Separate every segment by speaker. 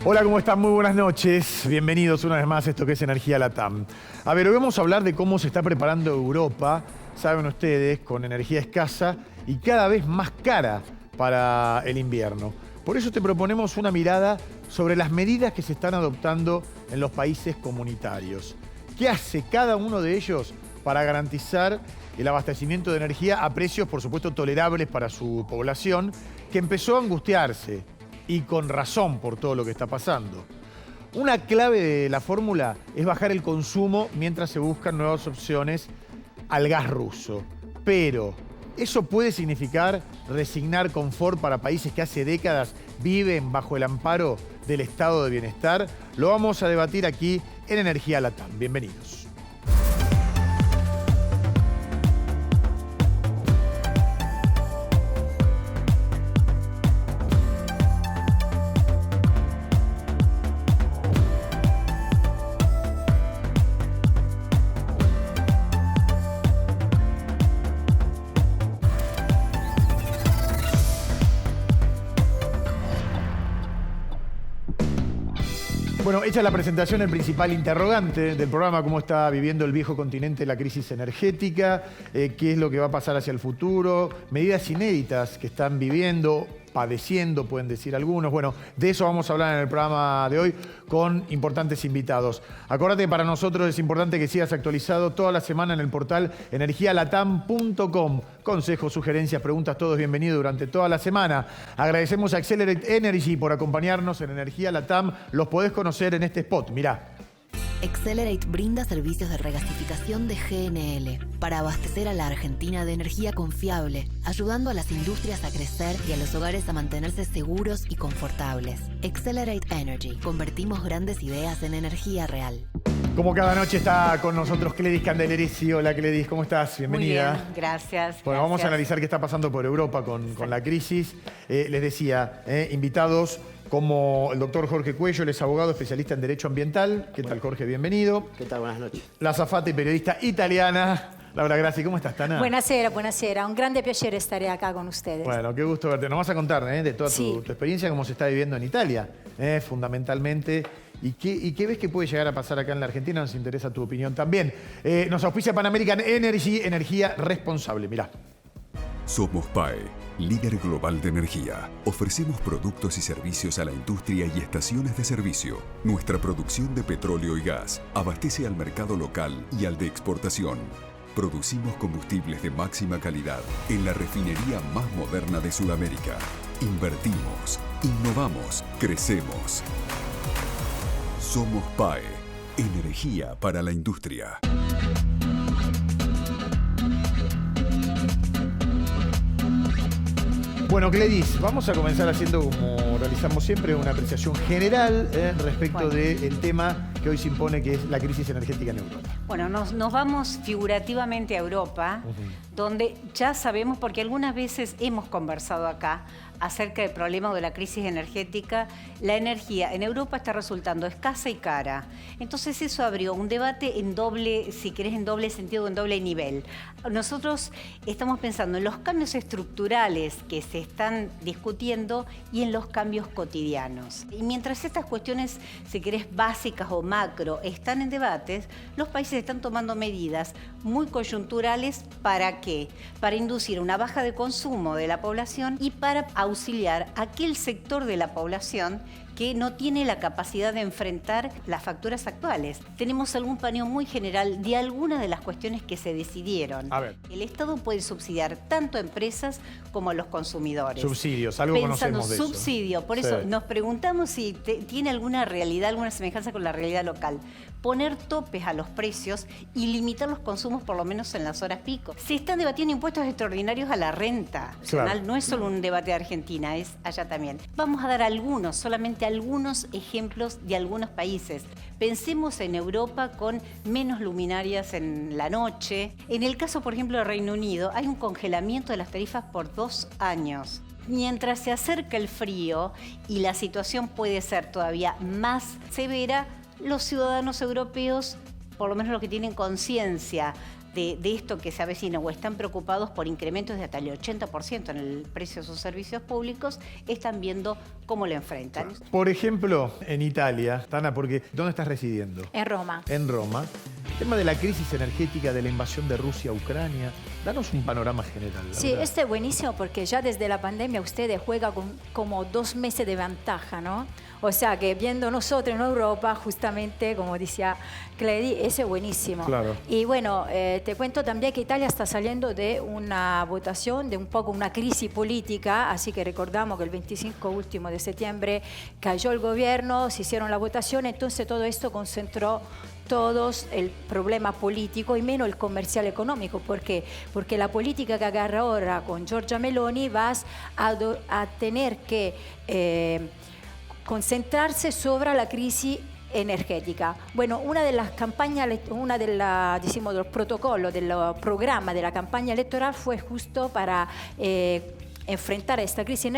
Speaker 1: Hola, ¿cómo están? Muy buenas noches. Bienvenidos una vez más a esto que es Energía Latam. A ver, hoy vamos a hablar de cómo se está preparando Europa, saben ustedes, con energía escasa y cada vez más cara para el invierno. Por eso te proponemos una mirada sobre las medidas que se están adoptando en los países comunitarios. ¿Qué hace cada uno de ellos para garantizar el abastecimiento de energía a precios, por supuesto, tolerables para su población, que empezó a angustiarse? Y con razón por todo lo que está pasando. Una clave de la fórmula es bajar el consumo mientras se buscan nuevas opciones al gas ruso. Pero, ¿eso puede significar resignar confort para países que hace décadas viven bajo el amparo del estado de bienestar? Lo vamos a debatir aquí en Energía Latam. Bienvenidos. Bueno, hecha la presentación, el principal interrogante del programa, cómo está viviendo el viejo continente la crisis energética, qué es lo que va a pasar hacia el futuro, medidas inéditas que están viviendo, padeciendo, pueden decir algunos. Bueno, de eso vamos a hablar en el programa de hoy con importantes invitados. Acordate que para nosotros es importante que sigas actualizado toda la semana en el portal energialatam.com. Consejos, sugerencias, preguntas, todos bienvenidos durante toda la semana. Agradecemos a Accelerate Energy por acompañarnos en Energía Latam. Los podés conocer en este spot, mirá.
Speaker 2: Accelerate brinda servicios de regasificación de GNL para abastecer a la Argentina de energía confiable, ayudando a las industrias a crecer y a los hogares a mantenerse seguros y confortables. Accelerate Energy. Convertimos grandes ideas en energía real.
Speaker 1: Como cada noche está con nosotros Cledis Candeleresi. Hola Cledis, ¿cómo estás? Bienvenida.
Speaker 3: Muy bien, gracias.
Speaker 1: Bueno, vamos a analizar qué está pasando por Europa con la crisis. Les decía, invitados como el doctor Jorge Cuello, él es abogado especialista en Derecho Ambiental. ¿Qué tal, Jorge? Bienvenido.
Speaker 4: ¿Qué tal? Buenas noches.
Speaker 1: La azafata y periodista italiana, Laura Grassi. ¿Cómo estás, Tana?
Speaker 3: Buonasera, buonasera. Un grande piacere estar acá con ustedes.
Speaker 1: Bueno, qué gusto verte. Nos vas a contar de toda tu experiencia, cómo se está viviendo en Italia, fundamentalmente. ¿Y qué ves que puede llegar a pasar acá en la Argentina? Nos interesa tu opinión también. Nos auspicia Pan American Energy, energía responsable. Mirá.
Speaker 5: Somos PAE, líder global de energía. Ofrecemos productos y servicios a la industria y estaciones de servicio. Nuestra producción de petróleo y gas abastece al mercado local y al de exportación. Producimos combustibles de máxima calidad en la refinería más moderna de Sudamérica. Invertimos, innovamos, crecemos. Somos PAE, energía para la industria.
Speaker 1: Bueno, Cledis, vamos a comenzar haciendo, como realizamos siempre, una apreciación general respecto del tema que hoy se impone, que es la crisis energética en Europa.
Speaker 3: Bueno, nos vamos figurativamente a Europa, donde ya sabemos, porque algunas veces hemos conversado acá acerca del problema de la crisis energética, la energía en Europa está resultando escasa y cara. Entonces eso abrió un debate en doble, si querés, en doble sentido, en doble nivel. Nosotros estamos pensando en los cambios estructurales que se están discutiendo y en los cambios cotidianos. Y mientras estas cuestiones, si querés, básicas o macro están en debates, los países están tomando medidas muy coyunturales. ¿Para qué? Para inducir una baja de consumo de la población y para auxiliar a aquel sector de la población que no tiene la capacidad de enfrentar las facturas actuales. Tenemos algún paneo muy general de algunas de las cuestiones que se decidieron.
Speaker 1: A ver.
Speaker 3: El Estado puede subsidiar tanto a empresas como a los consumidores.
Speaker 1: Subsidios, algo conocemos de eso.
Speaker 3: Subsidio, por eso nos preguntamos si tiene alguna realidad, alguna semejanza con la realidad local. Poner topes a los precios y limitar los consumos por lo menos en las horas pico. Se están debatiendo impuestos extraordinarios a la renta.
Speaker 1: Claro.
Speaker 3: No es solo un debate de Argentina, es allá también. Vamos a dar solamente algunos ejemplos de algunos países. Pensemos en Europa con menos luminarias en la noche. En el caso, por ejemplo, de Reino Unido, hay un congelamiento de las tarifas por 2 años. Mientras se acerca el frío y la situación puede ser todavía más severa, los ciudadanos europeos, por lo menos los que tienen conciencia de esto que se avecina o están preocupados por incrementos de hasta el 80% en el precio de sus servicios públicos, están viendo cómo lo enfrentan.
Speaker 1: Por ejemplo, en Italia, Tana, porque ¿dónde estás residiendo?
Speaker 4: En Roma.
Speaker 1: En Roma. El tema de la crisis energética, de la invasión de Rusia a Ucrania. Danos un panorama general.
Speaker 4: Sí, este es buenísimo porque ya desde la pandemia ustedes juegan con como 2 meses de ventaja, ¿no? O sea que viendo nosotros en Europa, justamente, como decía Clary, ese es buenísimo.
Speaker 1: Claro.
Speaker 4: Y bueno, te cuento también que Italia está saliendo de una votación, de un poco una crisis política, así que recordamos que el 25 último de septiembre cayó el gobierno, se hicieron la votación, entonces todo esto concentró todos el problema político y menos el comercial económico. ¿Por qué? Porque la política que agarra ahora con Giorgia Meloni vas a tener que concentrarse sobre la crisis energética. Bueno, una de las campañas, decimos, de los protocolos, del programa de la campaña electoral fue justo para enfrentar esta crisis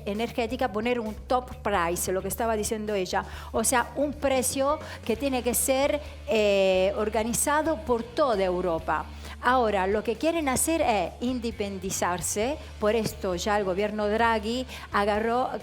Speaker 4: energética, poner un top price, lo que estaba diciendo ella, o sea, un precio que tiene que ser organizado por toda Europa. Ahora, lo que quieren hacer es independizarse, por esto ya el gobierno Draghi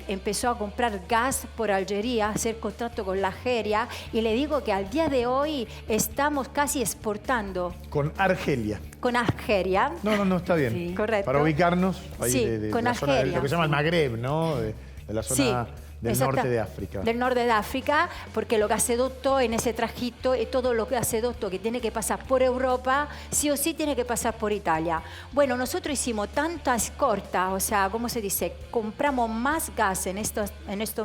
Speaker 4: empezó a comprar gas por Algeria, hacer contrato con la Algeria, y le digo que al día de hoy estamos casi exportando.
Speaker 1: Con Argelia.
Speaker 4: Con Algeria.
Speaker 1: No, está bien.
Speaker 4: Sí. Correcto.
Speaker 1: Para ubicarnos, ahí
Speaker 4: sí,
Speaker 1: de
Speaker 4: con
Speaker 1: la zona,
Speaker 4: Argelia.
Speaker 1: lo que se llama el Magreb, ¿no? De la zona...
Speaker 4: Sí.
Speaker 1: Del norte de África.
Speaker 4: Del norte de África, porque los gasoductos en ese trajito y todo lo gasoducto que tiene que pasar por Europa, sí o sí tiene que pasar por Italia. Bueno, nosotros hicimos tantas cortas, o sea, ¿cómo se dice? Compramos más gas en estos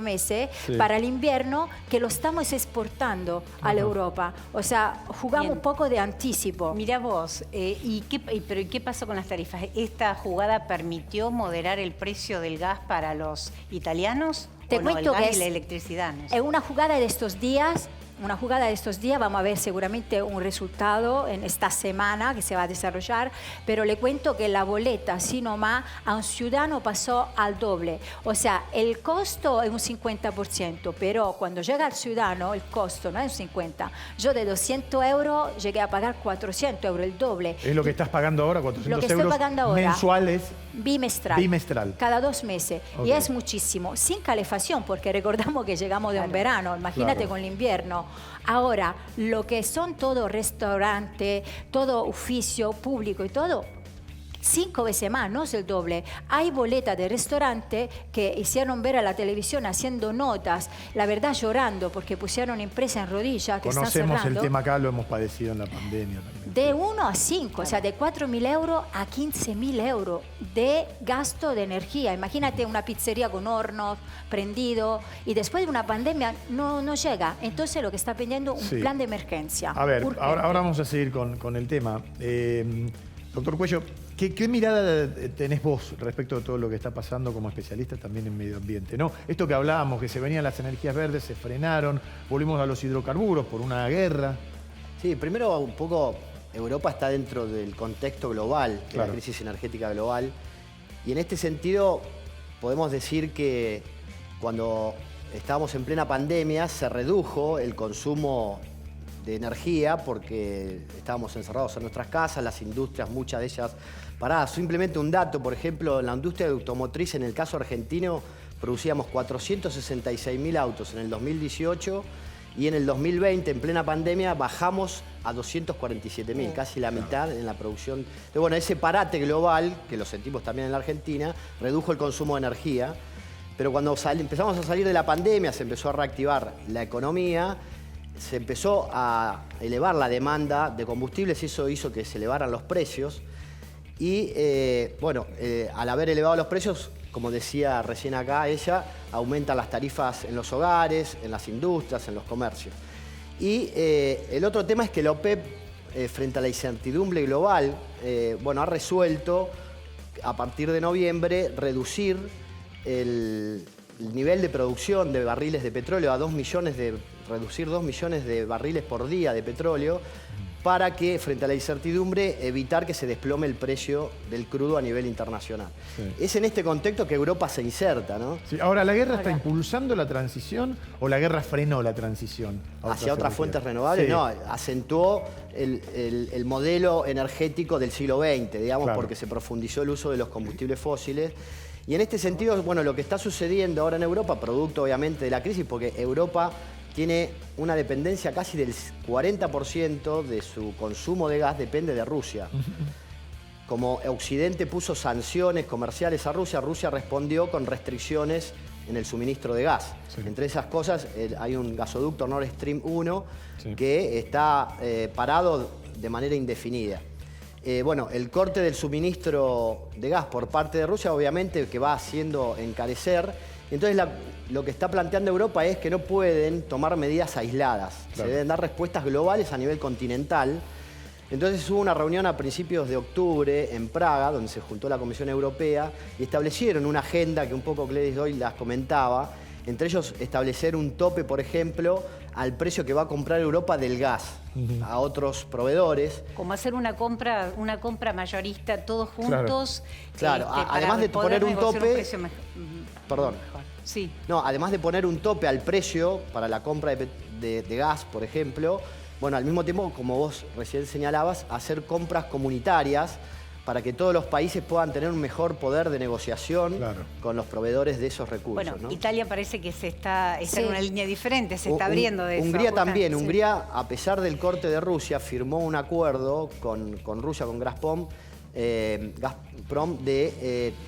Speaker 4: meses para el invierno que lo estamos exportando a la Europa. O sea, jugamos un poco de anticipo.
Speaker 3: Mirá vos, pero ¿qué pasó con las tarifas? ¿Esta jugada permitió moderar el precio del gas para los italianos?
Speaker 4: Te cuento
Speaker 3: el gas
Speaker 4: que
Speaker 3: y la electricidad. ¿No?
Speaker 4: Es una jugada de estos días. Vamos a ver seguramente un resultado en esta semana que se va a desarrollar, pero le cuento que la boleta, así nomás, a un ciudadano pasó al doble. O sea, el costo es un 50%, pero cuando llega al ciudadano, el costo no es un 50%. Yo de 200 euros llegué a pagar 400 euros, el doble.
Speaker 1: ¿Es lo que estás pagando ahora, 400
Speaker 4: lo que
Speaker 1: euros
Speaker 4: estoy pagando ahora,
Speaker 1: mensuales?
Speaker 4: Bimestral. Cada 2 meses. Okay. Y es muchísimo. Sin calefacción, porque recordamos que llegamos de un verano. Imagínate con el invierno. Ahora, lo que son todo restaurante, todo oficio público y todo, 5 veces más, no es el doble. Hay boletas de restaurante que hicieron ver a la televisión haciendo notas, la verdad llorando, porque pusieron empresas en rodillas que están cerrando.
Speaker 1: Conocemos el tema acá, lo hemos padecido en la pandemia también.
Speaker 4: De 1 a 5, o sea, de 4.000 euros a 15.000 euros de gasto de energía. Imagínate una pizzería con hornos prendido y después de una pandemia no llega. Entonces lo que está pidiendo un plan de emergencia.
Speaker 1: A ver, ahora vamos a seguir con el tema. Doctor Cuello, ¿qué mirada tenés vos respecto de todo lo que está pasando como especialista también en medio ambiente, ¿no? Esto que hablábamos, que se venían las energías verdes, se frenaron, volvimos a los hidrocarburos por una guerra.
Speaker 6: Sí, primero un poco Europa está dentro del contexto global, de la crisis energética global, y en este sentido podemos decir que cuando estábamos en plena pandemia se redujo el consumo de energía porque estábamos encerrados en nuestras casas, las industrias, muchas de ellas paradas. Simplemente un dato, por ejemplo, en la industria automotriz, en el caso argentino, producíamos 466.000 autos en el 2018 y en el 2020, en plena pandemia, bajamos a 247.000, casi la mitad en la producción. Entonces, bueno, ese parate global, que lo sentimos también en la Argentina, redujo el consumo de energía, pero cuando empezamos a salir de la pandemia, se empezó a reactivar la economía, se empezó a elevar la demanda de combustibles y eso hizo que se elevaran los precios. Y al haber elevado los precios, como decía recién acá ella, aumentan las tarifas en los hogares, en las industrias, en los comercios. Y el otro tema es que la OPEP, frente a la incertidumbre global, ha resuelto a partir de noviembre reducir el nivel de producción de barriles de petróleo a reducir 2 millones de barriles por día de petróleo para que, frente a la incertidumbre, evitar que se desplome el precio del crudo a nivel internacional. Sí. Es en este contexto que Europa se inserta, ¿no?
Speaker 1: Sí. Ahora, ¿la guerra está impulsando la transición o la guerra frenó la transición
Speaker 6: hacia otras fuentes renovables? Sí. No, acentuó el modelo energético del siglo XX, digamos, claro, porque se profundizó el uso de los combustibles fósiles. Y en este sentido, bueno, lo que está sucediendo ahora en Europa, producto obviamente de la crisis, porque Europa tiene una dependencia casi del 40% de su consumo de gas depende de Rusia. Como Occidente puso sanciones comerciales a Rusia, Rusia respondió con restricciones en el suministro de gas. Sí. Entre esas cosas hay un gasoducto Nord Stream 1 sí, que está parado de manera indefinida. Bueno, el corte del suministro de gas por parte de Rusia obviamente que va haciendo encarecer. Entonces lo que está planteando Europa es que no pueden tomar medidas aisladas. Claro. Se deben dar respuestas globales a nivel continental. Entonces hubo una reunión a principios de octubre en Praga, donde se juntó la Comisión Europea y establecieron una agenda que un poco Gladys hoy las comentaba. Entre ellos establecer un tope, por ejemplo, al precio que va a comprar Europa del gas a otros proveedores.
Speaker 3: Como hacer una compra mayorista todos juntos.
Speaker 6: Claro, además de poner un tope... Perdón.
Speaker 3: Sí.
Speaker 6: No, además de poner un tope al precio para la compra de gas, por ejemplo, bueno, al mismo tiempo, como vos recién señalabas, hacer compras comunitarias para que todos los países puedan tener un mejor poder de negociación, claro, con los proveedores de esos recursos.
Speaker 3: Bueno,
Speaker 6: ¿no?
Speaker 3: Italia parece que está sí, en una línea diferente, se está abriendo de eso.
Speaker 6: Hungría también. Sí. Hungría, a pesar del corte de Rusia, firmó un acuerdo con Rusia, con Gazprom, de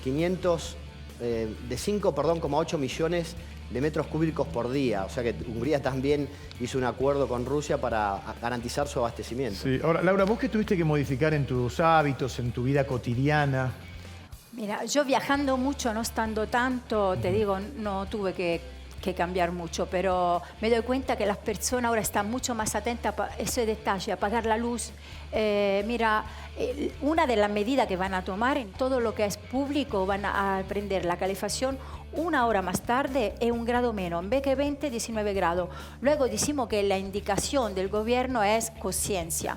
Speaker 6: 5,8 millones de metros cúbicos por día. O sea que Hungría también hizo un acuerdo con Rusia para garantizar su abastecimiento.
Speaker 1: Sí. Ahora, Laura, ¿vos qué tuviste que modificar en tus hábitos, en tu vida cotidiana?
Speaker 4: Mira, yo viajando mucho, no estando tanto, te digo, no tuve que cambiar mucho, pero me doy cuenta que las personas ahora están mucho más atentas a ese detalle, apagar la luz. Mira, una de las medidas que van a tomar en todo lo que es público, van a prender la calefacción una hora más tarde es 1 grado menos, en vez que 20, 19 grados. Luego decimos que la indicación del gobierno es conciencia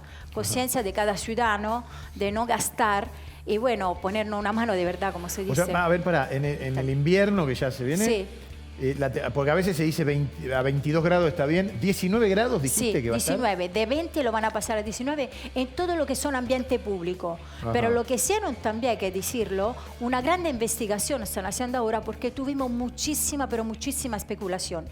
Speaker 4: de cada ciudadano de no gastar y bueno, ponernos una mano de verdad, como se dice.
Speaker 1: O sea, a ver, en el invierno que ya se viene...
Speaker 4: Sí.
Speaker 1: Porque a veces se dice a 22 grados está bien. ¿19 grados dijiste que va a estar?
Speaker 4: 19. De 20 lo van a pasar a 19 en todo lo que son ambiente público. Ajá. Pero lo que hicieron también, hay que decirlo, una gran investigación están haciendo ahora porque tuvimos muchísima, pero muchísima especulación.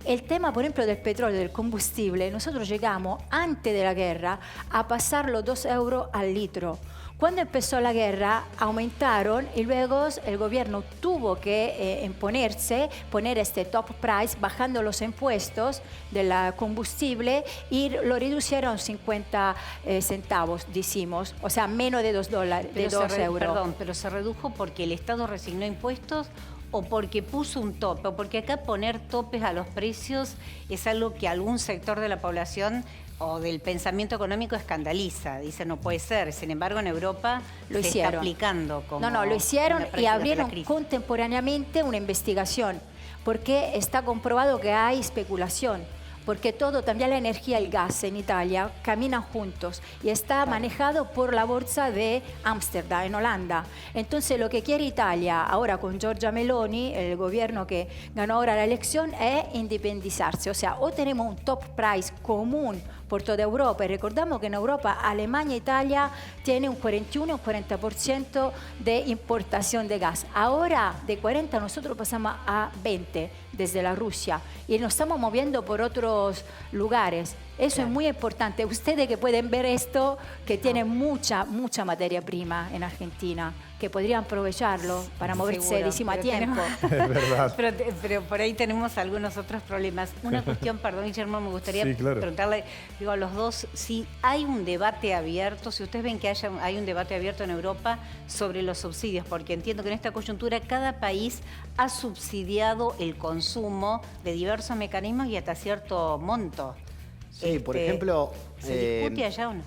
Speaker 4: El tema, por ejemplo, del petróleo, del combustible, nosotros llegamos antes de la guerra a pasarlo 2 euros al litro. Cuando empezó la guerra aumentaron y luego el gobierno tuvo que poner este top price bajando los impuestos del combustible y lo reducieron 50 centavos, decimos, o sea, menos de 2 dólares, de 2 euros.
Speaker 3: Perdón, pero se redujo porque el Estado resignó impuestos o porque puso un tope, o porque acá poner topes a los precios es algo que algún sector de la población o del pensamiento económico escandaliza. Dice, no puede ser. Sin embargo, en Europa lo está aplicando. Como
Speaker 4: lo hicieron y abrieron contemporáneamente una investigación, porque está comprobado que hay especulación. Porque todo, también la energía y el gas en Italia caminan juntos y está manejado por la bolsa de Ámsterdam, en Holanda. Entonces, lo que quiere Italia ahora con Giorgia Meloni, el gobierno que ganó ahora la elección, es independizarse. O sea, o tenemos un top price común por toda Europa. Y recordamos que en Europa, Alemania e Italia tienen un 41 o un 40% de importación de gas. Ahora, de 40 nosotros pasamos a 20 desde la Rusia y nos estamos moviendo por otros lugares. Eso es muy importante. Ustedes que pueden ver esto, que tienen mucha materia prima en Argentina, que podrían aprovecharlo para moverse, decimos, a tiempo.
Speaker 1: Es verdad.
Speaker 3: Pero por ahí tenemos algunos otros problemas. Una cuestión, perdón, Guillermo, me gustaría preguntarle, digo, a los dos, si hay un debate abierto, si ustedes ven que hay un debate abierto en Europa sobre los subsidios, porque entiendo que en esta coyuntura cada país ha subsidiado el consumo de diversos mecanismos y hasta cierto monto.
Speaker 6: Sí, por ejemplo...
Speaker 3: ¿Se discute allá o no?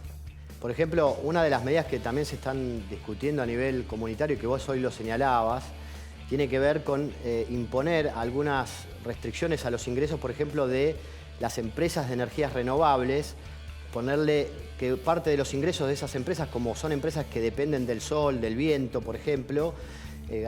Speaker 6: Por ejemplo, una de las medidas que también se están discutiendo a nivel comunitario, que vos hoy lo señalabas, tiene que ver con imponer algunas restricciones a los ingresos, por ejemplo, de las empresas de energías renovables, ponerle que parte de los ingresos de esas empresas, como son empresas que dependen del sol, del viento, por ejemplo,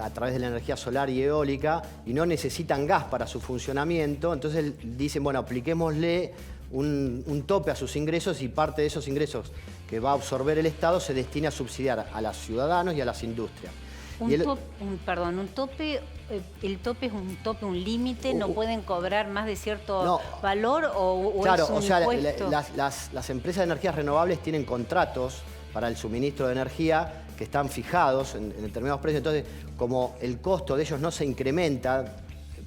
Speaker 6: a través de la energía solar y eólica, y no necesitan gas para su funcionamiento, entonces dicen, bueno, apliquémosle un tope a sus ingresos y parte de esos ingresos que va a absorber el Estado se destina a subsidiar a los ciudadanos y a las industrias.
Speaker 3: El tope es un límite, no pueden cobrar más de cierto valor o
Speaker 6: claro,
Speaker 3: es un impuesto.
Speaker 6: Las empresas de energías renovables tienen contratos para el suministro de energía que están fijados en determinados precios. Entonces, como el costo de ellos no se incrementa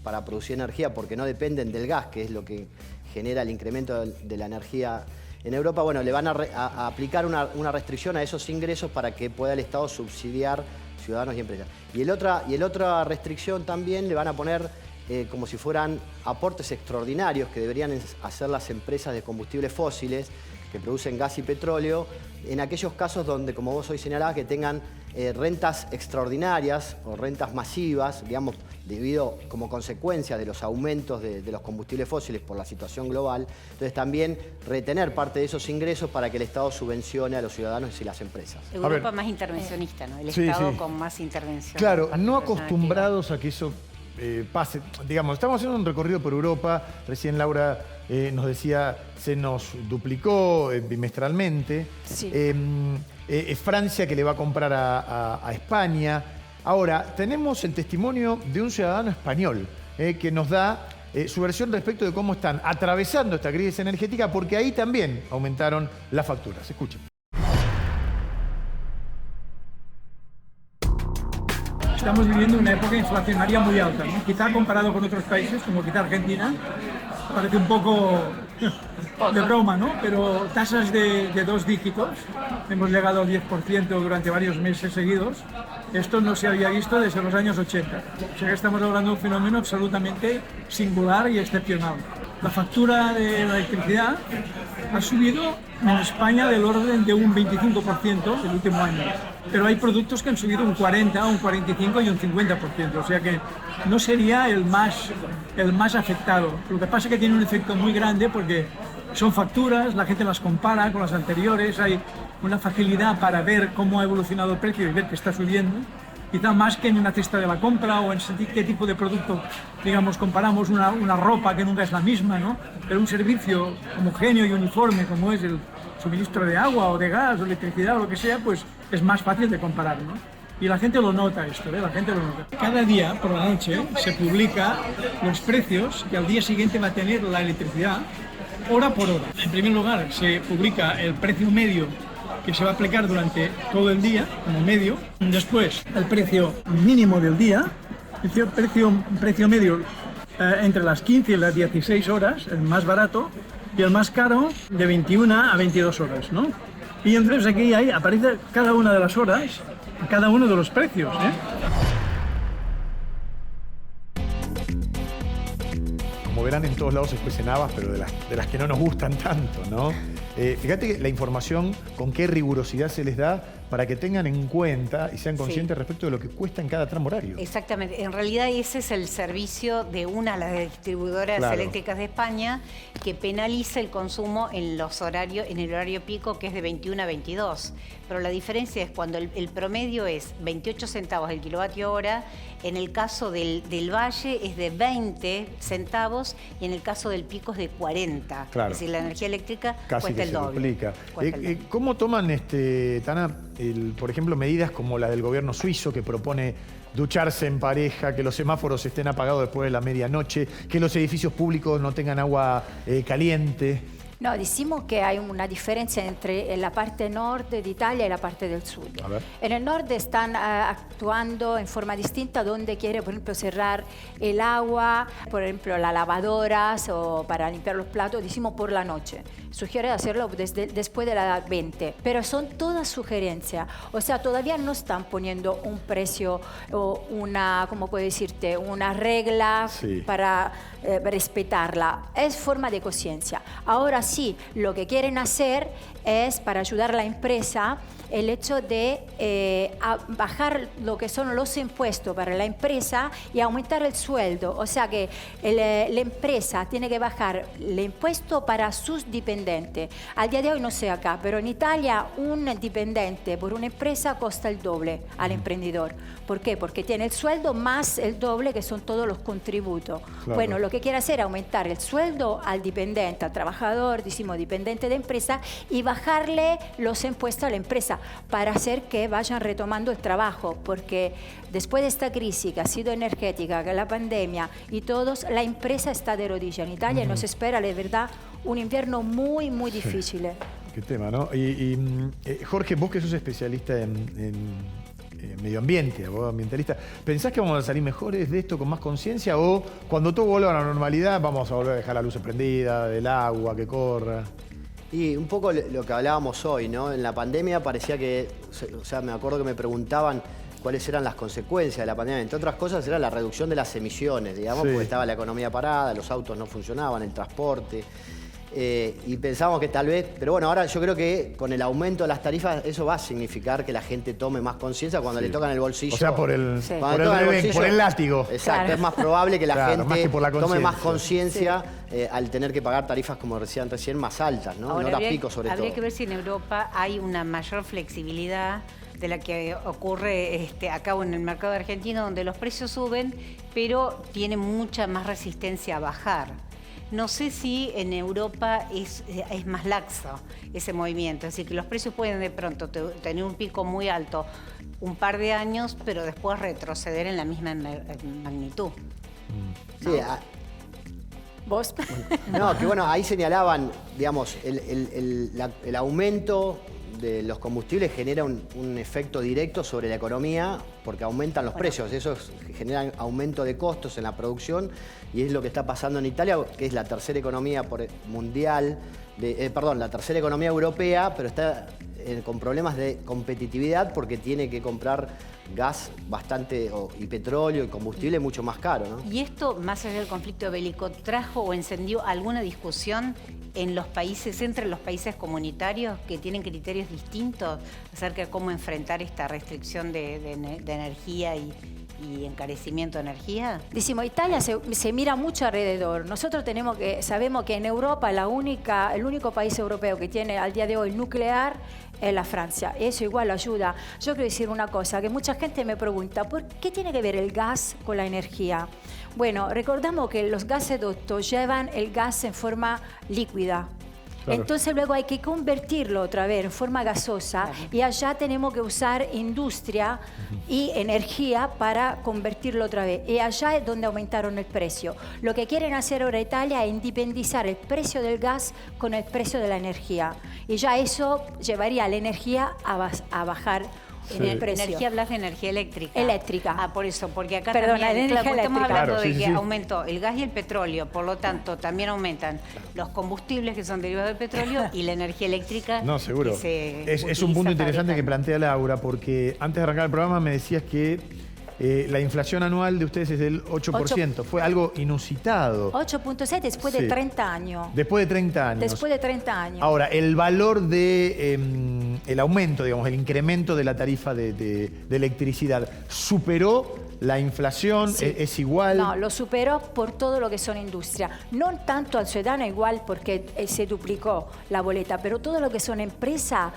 Speaker 6: para producir energía porque no dependen del gas, que es lo que genera el incremento de la energía en Europa, bueno, le van a aplicar una restricción a esos ingresos para que pueda el Estado subsidiar ciudadanos y empresas. Y el otra restricción también le van a poner como si fueran aportes extraordinarios que deberían hacer las empresas de combustibles fósiles que producen gas y petróleo, en aquellos casos donde, como vos hoy señalabas, que tengan rentas extraordinarias o rentas masivas, digamos, debido como consecuencia de los aumentos de los combustibles fósiles por la situación global. Entonces también retener parte de esos ingresos para que el Estado subvencione a los ciudadanos y las empresas.
Speaker 3: Europa más intervencionista, ¿no? El Estado con más intervención.
Speaker 1: Claro, no acostumbrados a que eso pase. Digamos, estamos haciendo un recorrido por Europa, recién Laura nos decía, se nos duplicó bimestralmente. Sí. Francia que le va a comprar a España. Ahora, tenemos el testimonio de un ciudadano español que nos da su versión respecto de cómo están atravesando esta crisis energética, porque ahí también aumentaron las facturas. Escuchen.
Speaker 7: Estamos viviendo una época inflacionaria muy alta, ¿no? Quizá comparado con otros países, como quizá Argentina, parece un poco de broma, ¿no? Pero tasas de 2 dígitos, hemos llegado al 10% durante varios meses seguidos. Esto no se había visto desde los años 80. O sea que estamos hablando de un fenómeno absolutamente singular y excepcional. La factura de la electricidad ha subido en España del orden de un 25% el último año. Pero hay productos que han subido un 40, un 45 y un 50%. O sea que no sería el más afectado. Lo que pasa es que tiene un efecto muy grande porque son facturas, la gente las compara con las anteriores, hay una facilidad para ver cómo ha evolucionado el precio y ver que está subiendo. Quizá más que en una cesta de la compra o en qué tipo de producto, digamos, comparamos una ropa que nunca es la misma, ¿no? Pero un servicio homogéneo y uniforme como es el suministro de agua o de gas o electricidad o lo que sea, pues es más fácil de comparar, ¿no? Y la gente lo nota esto, ¿eh? La gente lo nota. Cada día por la noche se publica los precios que al día siguiente va a tener la electricidad hora por hora. En primer lugar, se publica el precio medio que se va a aplicar durante todo el día, como medio. Después, el precio mínimo del día, el precio medio entre las 15 y las 16 horas, el más barato, y el más caro de 21 a 22 horas, ¿no? Y entonces aquí aparece cada una de las horas, cada uno de los precios, ¿eh?
Speaker 1: Como verán, en todos lados se escuecen habas, pero de las que no nos gustan tanto, ¿no? Fíjate que la información, con qué rigurosidad se les da para que tengan en cuenta y sean conscientes respecto de lo que cuesta en cada tramo horario.
Speaker 3: Exactamente. En realidad ese es el servicio de una de las distribuidoras eléctricas de España que penaliza el consumo en el horario pico, que es de 21 a 22. Pero la diferencia es cuando el promedio es 28 centavos el kilovatio hora, en el caso del Valle es de 20 centavos y en el caso del pico es de 40.
Speaker 1: Claro.
Speaker 3: Es decir, la energía eléctrica cuesta el doble.
Speaker 1: Duplica. ¿Cómo toman, Tana, por ejemplo, medidas como la del gobierno suizo que propone ducharse en pareja, que los semáforos estén apagados después de la medianoche, que los edificios públicos no tengan agua caliente?
Speaker 4: No, decimos que hay una diferencia entre la parte norte de Italia y la parte del sur. En el norte están actuando en forma distinta, donde quiere, por ejemplo, cerrar el agua, por ejemplo, las lavadoras o para limpiar los platos, decimos por la noche. Sugiere hacerlo después de las 20, pero son todas sugerencias. O sea, todavía no están poniendo un precio o una, ¿cómo puedo decirte? Una regla para respetarla. Es forma de conciencia. Ahora sí, lo que quieren hacer es, para ayudar a la empresa, el hecho de bajar lo que son los impuestos para la empresa y aumentar el sueldo. O sea que la empresa tiene que bajar el impuesto para sus dependientes. Al día de hoy no sé acá, pero en Italia un dependiente por una empresa costa el doble al emprendedor. ¿Por qué? Porque tiene el sueldo más el doble, que son todos los contributos.
Speaker 1: Claro.
Speaker 4: Bueno, lo que quiere hacer es aumentar el sueldo al dependiente, al trabajador, decimos dependiente de empresa, y bajarle los impuestos a la empresa para hacer que vayan retomando el trabajo, porque después de esta crisis que ha sido energética, que la pandemia y todos, la empresa está de rodillas en Italia y nos espera, de verdad, un invierno muy, muy difícil.
Speaker 1: Qué tema, ¿no? Jorge, vos que sos especialista en medio ambiente, abogado ambientalista, ¿pensás que vamos a salir mejores de esto con más conciencia o cuando todo vuelva a la normalidad vamos a volver a dejar la luz prendida, del agua que corra?
Speaker 6: Y un poco lo que hablábamos hoy, ¿no? En la pandemia parecía que, o sea, me acuerdo que me preguntaban cuáles eran las consecuencias de la pandemia. Entre otras cosas era la reducción de las emisiones, digamos, porque estaba la economía parada, los autos no funcionaban, el transporte. Y pensábamos que tal vez, pero bueno, ahora yo creo que con el aumento de las tarifas eso va a significar que la gente tome más conciencia cuando le tocan el bolsillo.
Speaker 1: O sea, por el látigo.
Speaker 6: Exacto,
Speaker 4: claro.
Speaker 6: es más probable que la gente
Speaker 1: más
Speaker 6: tome más conciencia al tener que pagar tarifas, como decían recién, más altas, ¿no?
Speaker 3: Ahora,
Speaker 6: en horas pico sobre todo.
Speaker 3: Habría que ver si en Europa hay una mayor flexibilidad de la que ocurre acá en el mercado argentino, donde los precios suben, pero tiene mucha más resistencia a bajar. No sé si en Europa es más laxo ese movimiento, es decir, que los precios pueden de pronto tener un pico muy alto un par de años, pero después retroceder en la misma magnitud.
Speaker 6: Sí,
Speaker 4: ¿Vos?
Speaker 6: no, que bueno, ahí señalaban, digamos, el aumento de los combustibles genera un efecto directo sobre la economía porque aumentan los precios. Eso genera aumento de costos en la producción y es lo que está pasando en Italia, que es la tercera economía mundial, la tercera economía europea, pero está con problemas de competitividad porque tiene que comprar gas y petróleo y combustible mucho más caro, ¿no?
Speaker 3: ¿Y esto, más allá del conflicto bélico, trajo o encendió alguna discusión en los países, entre los países comunitarios que tienen criterios distintos acerca de cómo enfrentar esta restricción de energía y encarecimiento de energía?
Speaker 4: Decimos, Italia se mira mucho alrededor. Nosotros sabemos que en Europa el único país europeo que tiene al día de hoy nuclear es la Francia. Eso igual ayuda. Yo quiero decir una cosa, que mucha gente me pregunta, ¿por qué tiene que ver el gas con la energía? Bueno, recordamos que los gasoductos llevan el gas en forma líquida. Claro. Entonces luego hay que convertirlo otra vez en forma gasosa, claro. Y allá tenemos que usar industria y energía para convertirlo otra vez. Y allá es donde aumentaron el precio. Lo que quieren hacer ahora Italia es independizar el precio del gas con el precio de la energía. Y ya eso llevaría a la energía a bajar. En el precio.
Speaker 3: Energía, hablas de energía eléctrica.
Speaker 4: Eléctrica.
Speaker 3: Ah, por eso, porque acá
Speaker 4: también,
Speaker 3: estamos hablando
Speaker 1: claro,
Speaker 3: de que aumentó el gas y el petróleo, por lo tanto, también aumentan los combustibles que son derivados del petróleo y la energía eléctrica.
Speaker 1: No, seguro. Es un punto interesante que plantea Laura, porque antes de arrancar el programa me decías que la inflación anual de ustedes es del 8%. Fue algo inusitado.
Speaker 4: 8.7 después de 30 años.
Speaker 1: Después de 30 años.
Speaker 4: Después de 30 años.
Speaker 1: Ahora, el valor de el aumento, digamos, el incremento de la tarifa de electricidad, ¿superó la inflación?
Speaker 4: Sí.
Speaker 1: ¿Es igual?
Speaker 4: No, lo superó por todo lo que son industria. No tanto al ciudadano igual porque se duplicó la boleta, pero todo lo que son empresas,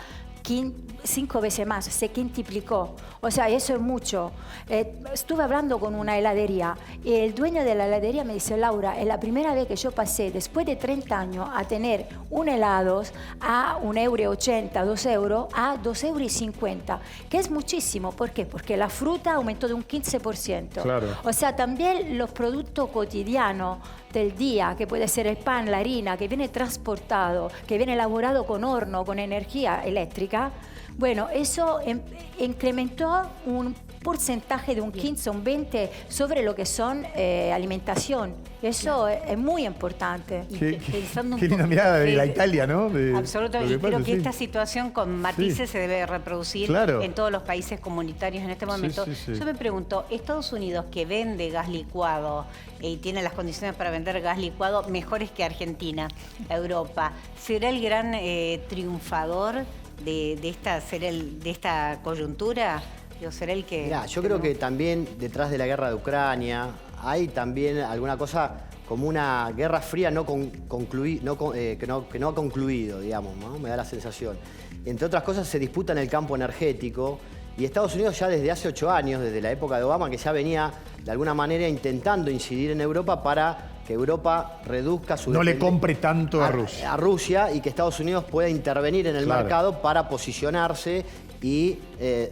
Speaker 4: 5 veces más, se quintuplicó. O sea, eso es mucho. Estuve hablando con una heladería y el dueño de la heladería me dice, Laura, es la primera vez que yo pasé, después de 30 años, a tener un helado a 1,80 €, 2 euros, a 2,50 €, que es muchísimo. ¿Por qué? Porque la fruta aumentó de un 15%.
Speaker 1: Claro.
Speaker 4: O sea, también los productos cotidianos del día, que puede ser el pan, la harina, que viene transportado, que viene elaborado con horno, con energía eléctrica, bueno, eso incrementó un porcentaje de un 15 o un 20 sobre lo que son alimentación. Eso es muy importante.
Speaker 3: Pensando un
Speaker 1: Qué linda
Speaker 3: poco-
Speaker 1: mirada de la Italia, ¿no?
Speaker 3: Absolutamente. Y
Speaker 1: pasa,
Speaker 3: creo que
Speaker 1: sí.
Speaker 3: esta situación con matices se debe reproducir en todos los países comunitarios en este momento.
Speaker 1: sí.
Speaker 3: Yo me pregunto, Estados Unidos, que vende gas licuado y tiene las condiciones para vender gas licuado mejores que Argentina, Europa, ¿será el gran triunfador de esta coyuntura? ¿Será el que...?
Speaker 6: Mirá, yo creo que también detrás de la guerra de Ucrania hay también alguna cosa como una guerra fría que no ha concluido, digamos, ¿no? Me da la sensación. Entre otras cosas se disputa en el campo energético y Estados Unidos ya desde hace 8 años, desde la época de Obama, que ya venía de alguna manera intentando incidir en Europa para que Europa reduzca su...
Speaker 1: No le compre tanto a Rusia.
Speaker 6: A Rusia y que Estados Unidos pueda intervenir en el mercado para posicionarse y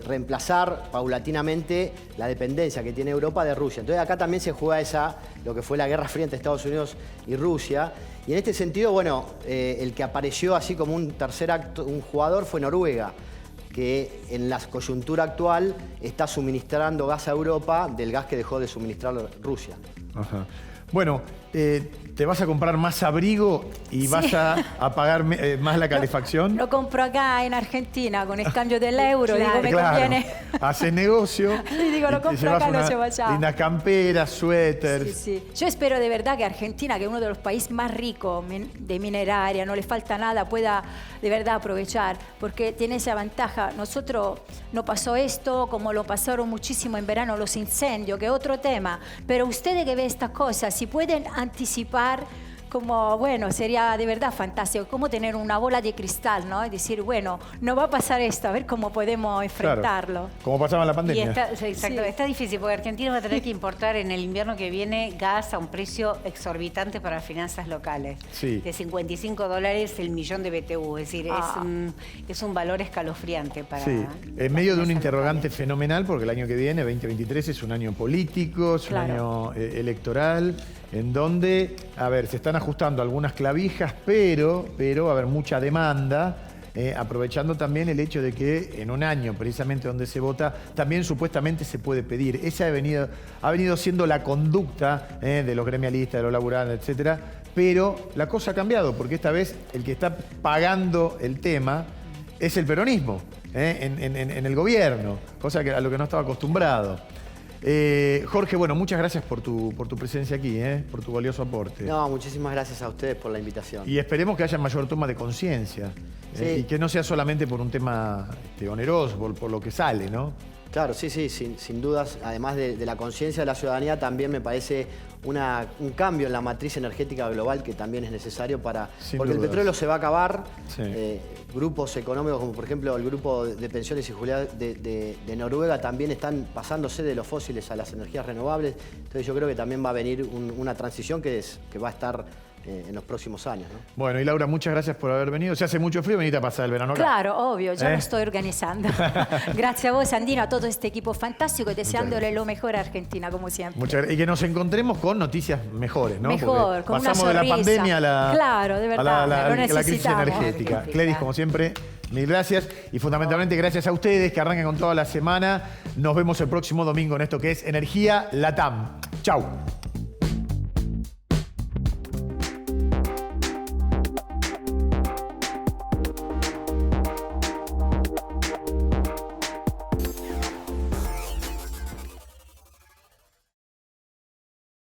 Speaker 6: reemplazar paulatinamente la dependencia que tiene Europa de Rusia. Entonces acá también se juega lo que fue la Guerra Fría entre Estados Unidos y Rusia. Y en este sentido, bueno, el que apareció así como un tercer acto, un jugador fue Noruega, que en la coyuntura actual está suministrando gas a Europa del gas que dejó de suministrar Rusia.
Speaker 1: Ajá. Bueno, ¿te vas a comprar más abrigo y vas a pagar más la calefacción?
Speaker 4: Lo compro acá en Argentina con el cambio del euro. Digo, me conviene.
Speaker 1: Haces negocio.
Speaker 4: Y digo, lo compro acá, lo llevo allá.
Speaker 1: Lindas camperas, suéteres.
Speaker 4: Sí. Yo espero de verdad que Argentina, que es uno de los países más ricos de mineraria, no le falta nada, pueda de verdad aprovechar, porque tiene esa ventaja. Nosotros no pasó esto, como lo pasaron muchísimo en verano los incendios, que es otro tema. Pero ustedes que ven estas cosas, si pueden anticipar, como, bueno, sería de verdad fantástico, como tener una bola de cristal, ¿no? Y decir, bueno, no va a pasar esto, a ver cómo podemos enfrentarlo.
Speaker 1: Claro, como pasaba en la pandemia.
Speaker 3: Está difícil, porque Argentina va a tener que importar en el invierno que viene gas a un precio exorbitante para las finanzas locales.
Speaker 1: Sí.
Speaker 3: De $55 el millón de BTU, es decir, es un valor escalofriante para...
Speaker 1: Sí, en medio de un interrogante fenomenal, porque el año que viene, 2023, es un año político, es un año electoral, en donde, a ver, se están ajustando algunas clavijas, pero va a haber mucha demanda, aprovechando también el hecho de que en un año, precisamente donde se vota, también supuestamente se puede pedir. Esa ha venido siendo la conducta de los gremialistas, de los laburantes, etcétera, pero la cosa ha cambiado, porque esta vez el que está pagando el tema es el peronismo, en el gobierno, cosa a lo que no estaba acostumbrado. Jorge, bueno, muchas gracias por tu presencia aquí, por tu valioso aporte.
Speaker 6: No, muchísimas gracias a ustedes por la invitación.
Speaker 1: Y esperemos que haya mayor toma de conciencia, y que no sea solamente por un tema oneroso, por lo que sale, ¿no?
Speaker 6: Claro, sí, sin dudas. Además de la conciencia de la ciudadanía, también me parece un cambio en la matriz energética global que también es necesario porque el petróleo se va a acabar.
Speaker 1: Sí.
Speaker 6: Grupos económicos como por ejemplo el grupo de pensiones y jubilados de Noruega también están pasándose de los fósiles a las energías renovables. Entonces yo creo que también va a venir una transición que va a estar en los próximos años, ¿no?
Speaker 1: Bueno, y Laura, muchas gracias por haber venido. Si hace mucho frío, venite a pasar el verano acá.
Speaker 4: Claro, obvio, ya lo estoy organizando. Gracias a vos, Andino, a todo este equipo fantástico y deseándole lo mejor a Argentina, como siempre.
Speaker 1: Muchas gracias. Y que nos encontremos con noticias mejores, ¿no?
Speaker 4: Mejor,
Speaker 1: porque
Speaker 4: con una
Speaker 1: pasamos de la
Speaker 4: sonrisa.
Speaker 1: pandemia a la,
Speaker 4: claro, de verdad,
Speaker 1: la crisis
Speaker 4: necesitamos.
Speaker 1: energética. Cledis, como siempre, mil gracias. Y fundamentalmente gracias a ustedes que arranquen con toda la semana. Nos vemos el próximo domingo en esto que es Energía Latam. Chau.